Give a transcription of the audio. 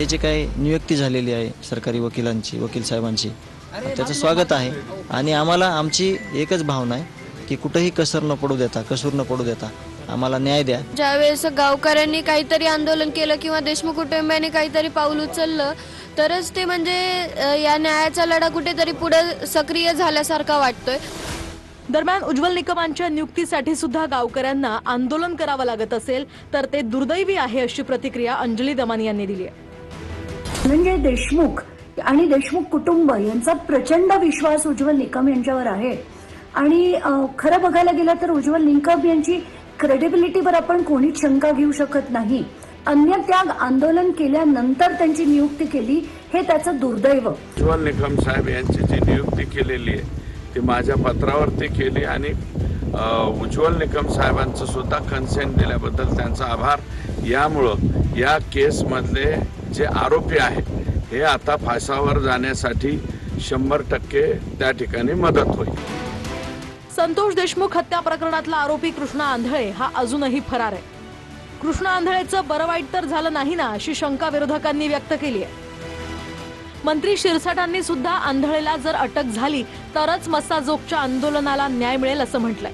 हे जे काही नियुक्ती झालेली आहे सरकारी वकिलांची, वकील साहेबांची, त्याचं स्वागत आहे आणि आम्हाला आमची एकच भावना आहे की कुठेही कसर न पडू देता आम्हाला न्याय द्या। ज्यावेळेस गावकऱ्यांनी काहीतरी आंदोलन केलं किंवा देशमुख कुटुंबियांनी काहीतरी पाऊल उचललं तरच ते म्हणजे या न्यायाचा लढा कुठेतरी पुढे सक्रिय झाल्यासारखा वाटतोय। दरम्यान उज्ज्वल निकमांच्या नियुक्तीसाठी सुद्धा गावकऱ्यांना आंदोलन करावं लागत असेल तर ते दुर्दैवी आहे अशी प्रतिक्रिया अंजली दमानी यांनी दिली आहे। म्हणजे देशमुख आणि देशमुख कुटुंब यांचा प्रचंड विश्वास उज्ज्वल निकम यांच्यावर आहे आणि खरं बघायला गेलं तर उज्ज्वल निकम यांची क्रेडिबिलिटीवर आपण कोणीच शंका घेऊ शकत नाही। अन्नत्याग आंदोलन केल्यानंतर त्यांची नियुक्ती केली हे त्याचं दुर्दैव। उज्ज्वल निकम साहेब यांची जी नियुक्ती केलेली आहे ती माझ्या पत्रावरती केली आणि उज्ज्वल निकम साहेबांचं सुद्धा कन्सेंट दिल्याबद्दल त्यांचा आभार। यामुळं या केसमधले जे आरोपी आहेत हे आता फासावर जाण्यासाठी 100% त्या ठिकाणी मदत होईल। संतोष देशमुख हत्या प्रकरणातला आरोपी कृष्णा आंधळे हा अजूनही फरार आहे। कृष्णा आंधळेचं बरं वाईट तर झालं नाही ना अशी शंका विरोधकांनी व्यक्त केली आहे। मंत्री शिरसाटांनी सुद्धा आंधळेला जर अटक झाली तरच मस्साजोगच्या आंदोलनाला न्याय मिळेल असं म्हटलंय।